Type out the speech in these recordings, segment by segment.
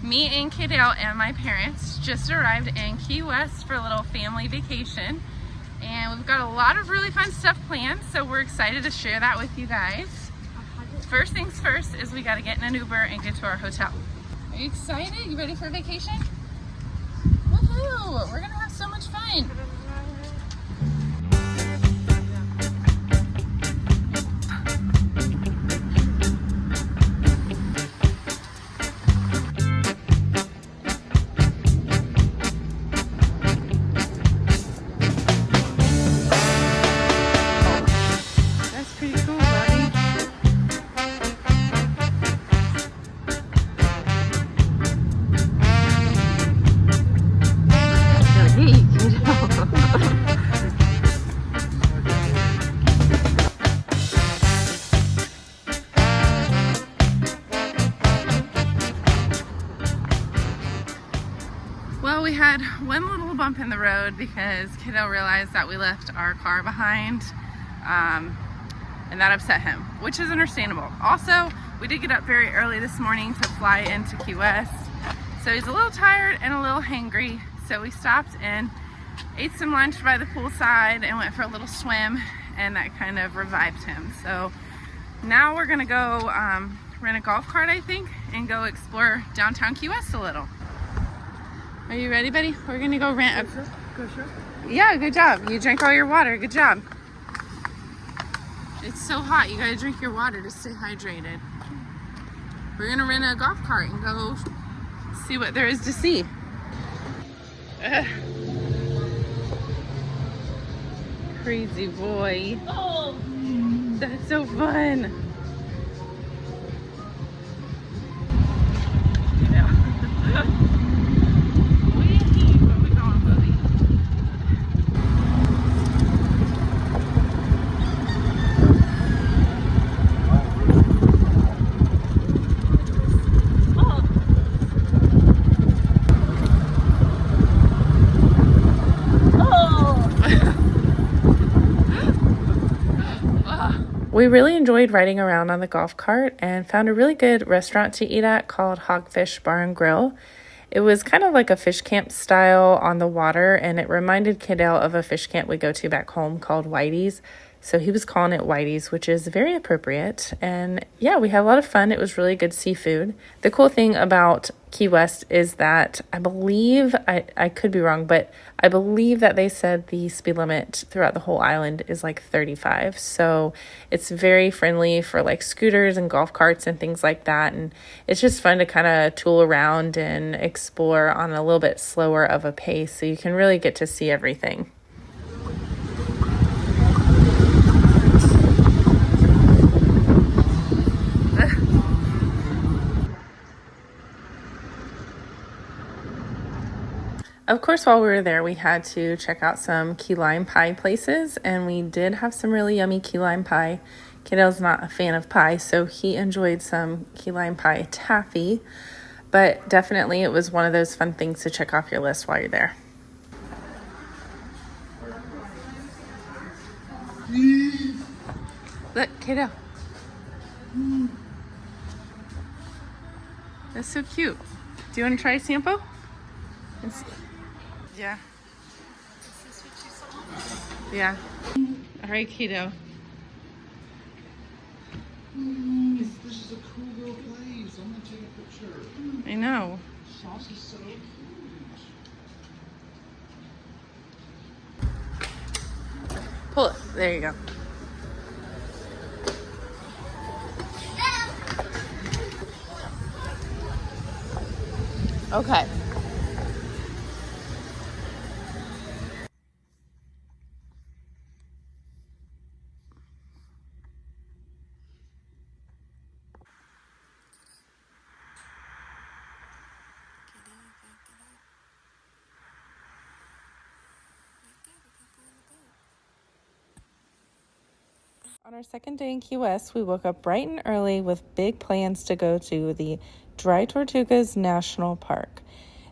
Me and Kaidale and my parents just arrived in Key West for a little family vacation. And we've got a lot of really fun stuff planned, so we're excited to share that with you guys. First things first is we gotta get in an Uber and get to our hotel. Are you excited? You ready for vacation? Woohoo! We're gonna have so much fun. Well, we had one little bump in the road because Kiddo realized that we left our car behind, and that upset him, which is understandable. Also, we did get up very early this morning to fly into Key West, so he's a little tired and a little hangry. So we stopped and ate some lunch by the poolside and went for a little swim, and that kind of revived him. So now we're gonna go rent a golf cart, I think, and go explore downtown Key West a little. Are you ready, buddy? We're gonna go rent a... Go, sure. Yeah, good job. You drank all your water. Good job. It's so hot. You gotta drink your water to stay hydrated. We're gonna rent a golf cart and go see what there is to see. Crazy boy. Oh, that's so fun. We really enjoyed riding around on the golf cart and found a really good restaurant to eat at called Hogfish Bar and Grill. It was kind of like a fish camp style on the water, and it reminded Kaidale of a fish camp we go to back home called Whitey's. So he was calling it Whitey's, which is very appropriate. And yeah, we had a lot of fun. It was really good seafood. The cool thing about Key West is that I believe, I could be wrong, but I believe that they said the speed limit throughout the whole island is like 35. So it's very friendly for like scooters and golf carts and things like that. And it's just fun to kind of tool around and explore on a little bit slower of a pace, so you can really get to see everything. Of course, while we were there, we had to check out some key lime pie places, and we did have some really yummy key lime pie. Kiddo's not a fan of pie, so he enjoyed some key lime pie taffy, but definitely it was one of those fun things to check off your list while you're there. Look, Kiddo. That's so cute. Do you want to try a sample? Yeah. Is this what you saw? Yeah. All right, Kiddo. This is a cool little place. I'm gonna take a picture. I know. Sauce is so huge. Pull it. There you go. Okay. On our second day in Key West, we woke up bright and early with big plans to go to the Dry Tortugas National Park.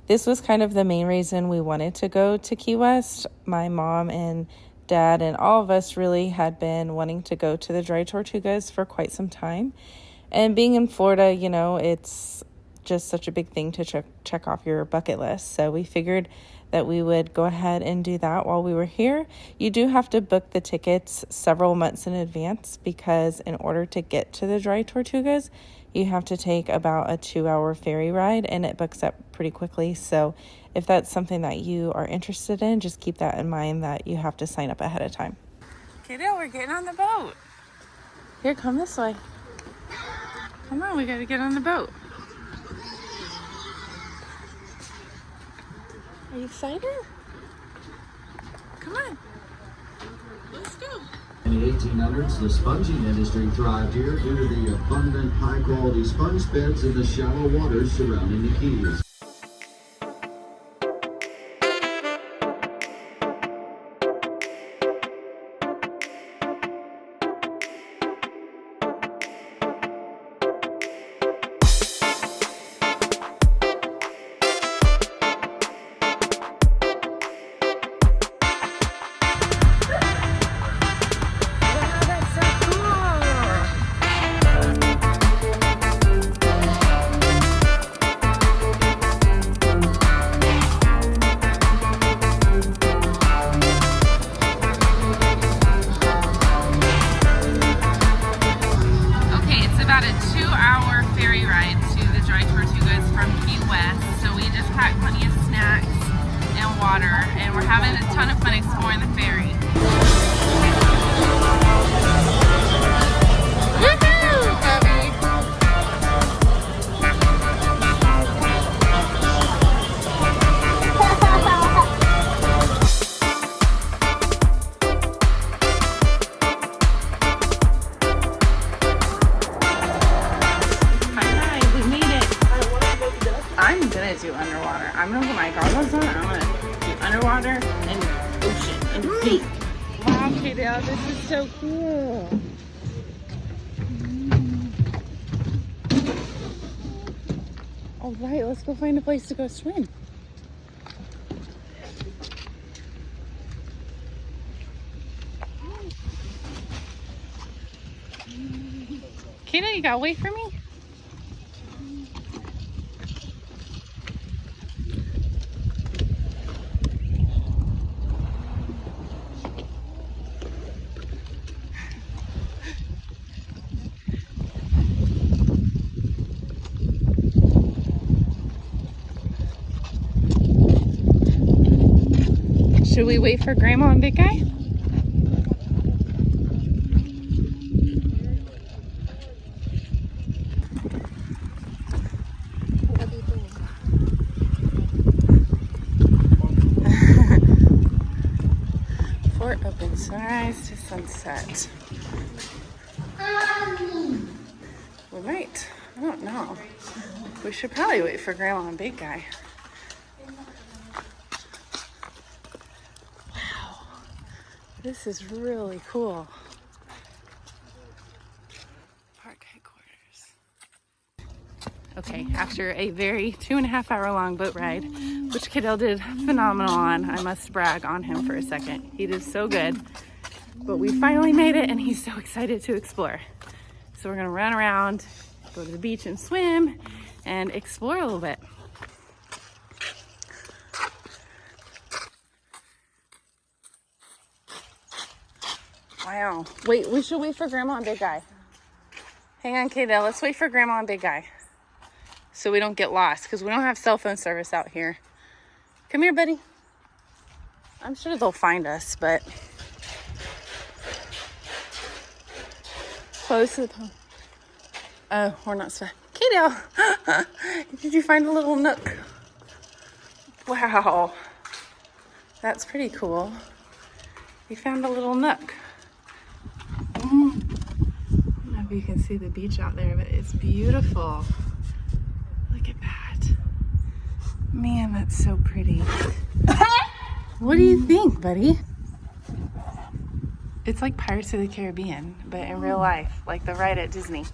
This was kind of the main reason we wanted to go to Key West. My mom and dad and all of us really had been wanting to go to the Dry Tortugas for quite some time. And being in Florida, you know, it's just such a big thing to check off your bucket list. So we figured that we would go ahead and do that while we were here. You do have to book the tickets several months in advance because in order to get to the Dry Tortugas, you have to take about a 2-hour ferry ride, and it books up pretty quickly. So if that's something that you are interested in, just keep that in mind that you have to sign up ahead of time. Kaidale, we're getting on the boat. Here, come this way. Come on, we gotta get on the boat. Are you excited? Come on. Let's go. In the 1800s, the sponging industry thrived here due to the abundant, high-quality sponge beds in the shallow waters surrounding the Keys. About a 2-hour ferry ride to the Dry Tortugas from Key West. So we just packed plenty of snacks and water, and we're having a ton of fun exploring the ferry. Woohoo, Bubby! I'm gonna do underwater. I'm gonna put my goggles on. I'm gonna do underwater and ocean and deep. Wow, Kaidale, this is so cool. All right, let's go find a place to go swim. Kaidale, you gotta wait for me? Should we wait for Grandma and Big Guy? Fort open sunrise to sunset. We might. I don't know. We should probably wait for Grandma and Big Guy. This is really cool. Park headquarters. Okay, after a very 2.5-hour long boat ride, which Kaidale did phenomenal on, I must brag on him for a second. He did so good, but we finally made it and he's so excited to explore. So we're gonna run around, go to the beach and swim and explore a little bit. Wow. Wait, we should wait for Grandma and Big Guy. Hang on, Kaidale. Let's wait for Grandma and Big Guy so we don't get lost because we don't have cell phone service out here. Come here, buddy. I'm sure they'll find us, but close to the pond. Oh, we're not supposed. Kaidale, did you find a little nook? Wow. That's pretty cool. We found a little nook. I don't know if you can see the beach out there, but it's beautiful. Look at that. Man, that's so pretty. What do you think, buddy? It's like Pirates of the Caribbean, but in real life, like the ride at Disney.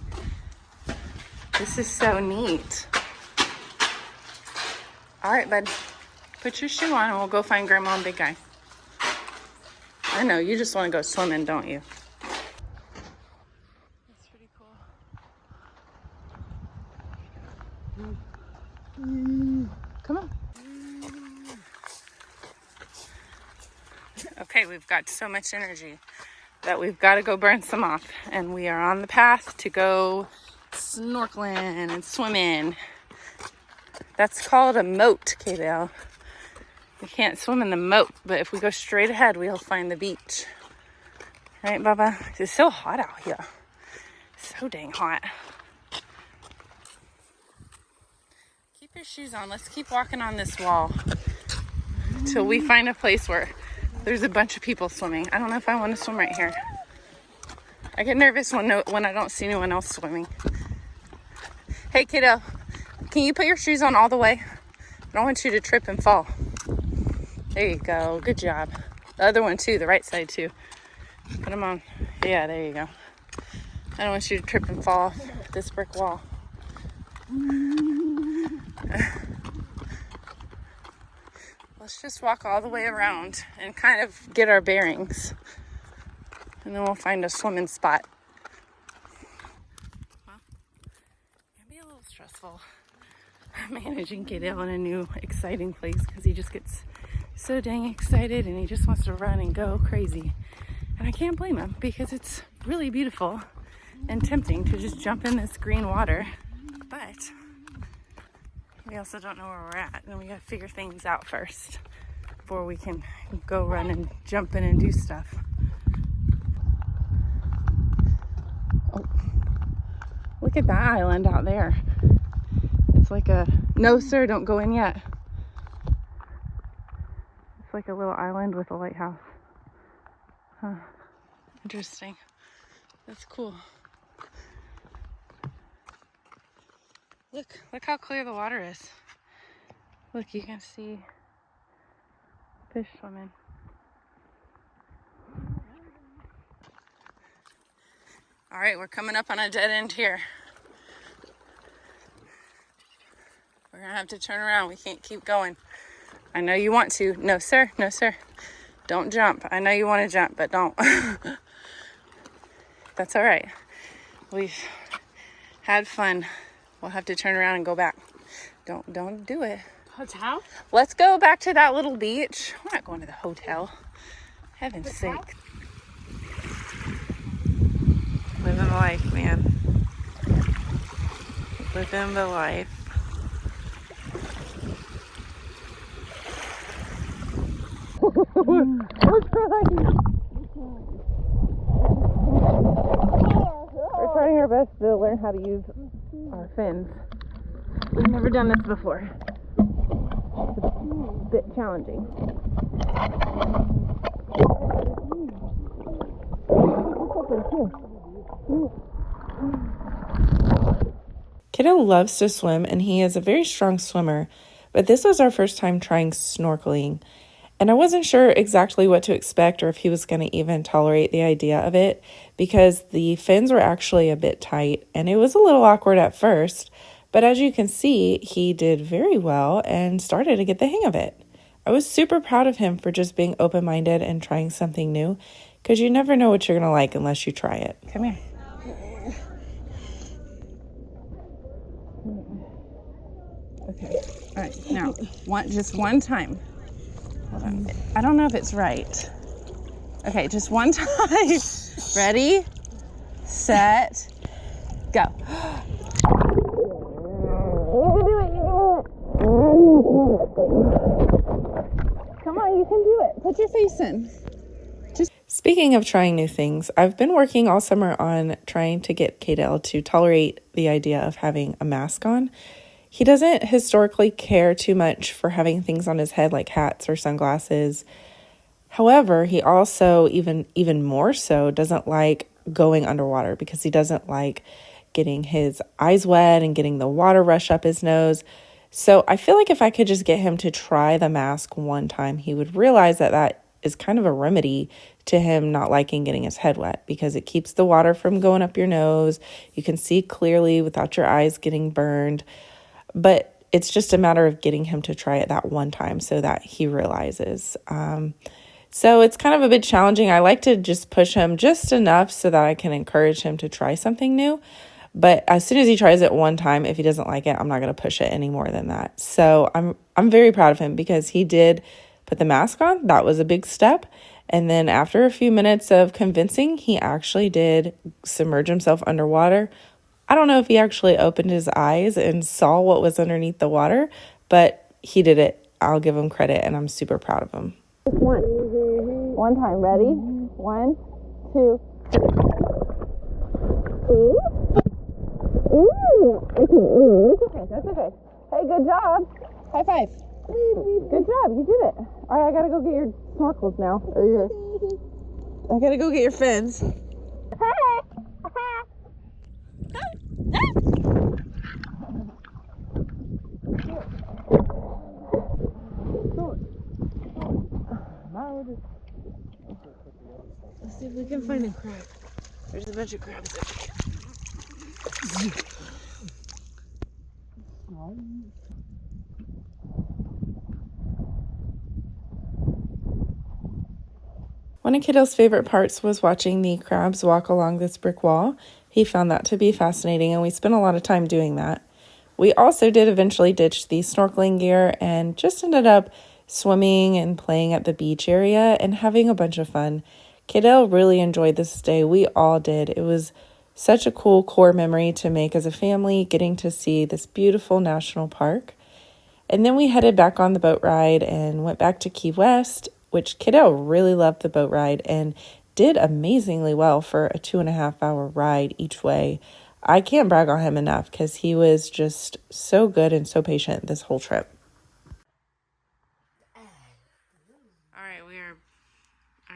This is so neat. All right, bud. Put your shoe on and we'll go find Grandma and Big Guy. I know, you just want to go swimming, don't you? That's pretty cool. Come on. Okay, we've got so much energy that we've got to go burn some off. And we are on the path to go snorkeling and swimming. That's called a moat, Kaidale. We can't swim in the moat, but if we go straight ahead, we'll find the beach. Right, Bubba? It's so hot out here. So dang hot. Keep your shoes on. Let's keep walking on this wall till we find a place where there's a bunch of people swimming. I don't know if I want to swim right here. I get nervous when I don't see anyone else swimming. Hey, kiddo, can you put your shoes on all the way? I don't want you to trip and fall. There you go. Good job. The other one too, the right side too. Put them on. Yeah, there you go. I don't want you to trip and fall off this brick wall. Let's just walk all the way around and kind of get our bearings. And then we'll find a swimming spot. Well, it can be a little stressful managing Kaidale in a new exciting place because he just gets so dang excited and he just wants to run and go crazy. And I can't blame him because it's really beautiful and tempting to just jump in this green water. But we also don't know where we're at, and we gotta figure things out first before we can go run and jump in and do stuff. Oh, look at that island out there. It's like a, no sir, don't go in yet. It's like a little island with a lighthouse. Huh, interesting. That's cool. Look how clear the water is. Look, you can see fish swimming. All right, we're coming up on a dead end here. We're gonna have to turn around. We can't keep going. I know you want to. No, sir. No, sir. Don't jump. I know you want to jump, but don't. That's all right. We've had fun. We'll have to turn around and go back. Don't do it. Hotel? Let's go back to that little beach. We're not going to the hotel. Heaven's sake. Living the life, man. Living the life. We're trying our best to learn how to use our fins. We've never done this before. It's a bit challenging. Kiddo loves to swim and he is a very strong swimmer, but this was our first time trying snorkeling. And I wasn't sure exactly what to expect or if he was going to even tolerate the idea of it because the fins were actually a bit tight and it was a little awkward at first. But as you can see, he did very well and started to get the hang of it. I was super proud of him for just being open-minded and trying something new because you never know what you're going to like unless you try it. Come here. Okay. All right. Now, just one time. Hold on. I don't know if it's right. Okay, just one time. Ready, set, go. Come on, you can do it. Put your face in. Speaking of trying new things, I've been working all summer on trying to get Kaidale to tolerate the idea of having a mask on. He doesn't historically care too much for having things on his head like hats or sunglasses. However, he also, even more so, doesn't like going underwater because he doesn't like getting his eyes wet and getting the water rush up his nose. So I feel like if I could just get him to try the mask one time, he would realize that that is kind of a remedy to him not liking getting his head wet because it keeps the water from going up your nose. You can see clearly without your eyes getting burned. But it's just a matter of getting him to try it that one time so that he realizes. So it's kind of a bit challenging. I like to just push him just enough so that I can encourage him to try something new. But as soon as he tries it one time, if he doesn't like it, I'm not going to push it any more than that. So I'm very proud of him because he did put the mask on. That was a big step. And then after a few minutes of convincing, he actually did submerge himself underwater. I don't know if he actually opened his eyes and saw what was underneath the water, but he did it. I'll give him credit, and I'm super proud of him. One time. Ready? 1, 2. See? Ooh, okay, that's okay. Hey, good job. High five. Good job, you did it. All right, I gotta go get your snorkels now. I gotta go get your fins. Hey! Let's see if we can find a crab. There's a bunch of crabs over here. One of Kiddo's favorite parts was watching the crabs walk along this brick wall. He found that to be fascinating, and we spent a lot of time doing that. We also did eventually ditch the snorkeling gear and just ended up swimming and playing at the beach area and having a bunch of fun. Kiddo really enjoyed this day. We all did. It was such a cool core memory to make as a family, getting to see this beautiful national park. And then we headed back on the boat ride and went back to Key West, which Kiddo really loved the boat ride and did amazingly well for a 2.5-hour ride each way. I can't brag on him enough because he was just so good and so patient this whole trip. All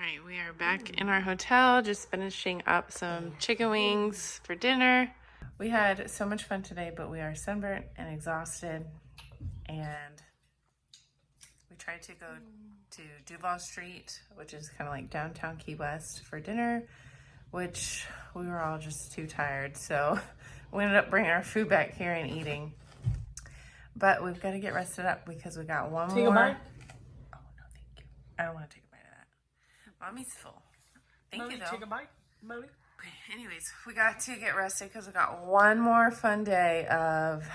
right, we are back in our hotel, just finishing up some chicken wings for dinner. We had so much fun today, but we are sunburnt and exhausted, and we tried to go to Duval Street, which is kind of like downtown Key West, for dinner, which we were all just too tired, so we ended up bringing our food back here and eating. But we've got to get rested up because we got one more. Take a bite? Oh, no, thank you. I don't want to take a bite of that. Mommy's full. Thank you, though. Take a bite, Mommy. Anyways, we got to get rested because we got one more fun day of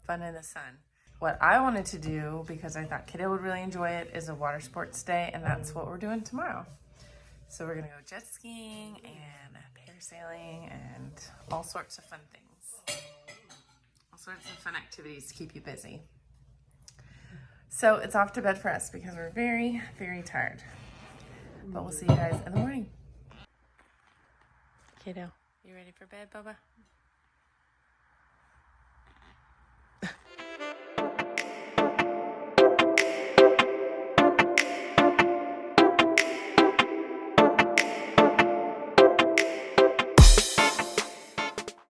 fun in the sun. What I wanted to do, because I thought Kiddo would really enjoy it, is a water sports day, and that's what we're doing tomorrow. So we're gonna go jet skiing and parasailing and all sorts of fun things. All sorts of fun activities to keep you busy. So it's off to bed for us because we're very, very tired. But we'll see you guys in the morning. Kiddo, you ready for bed, Bubba?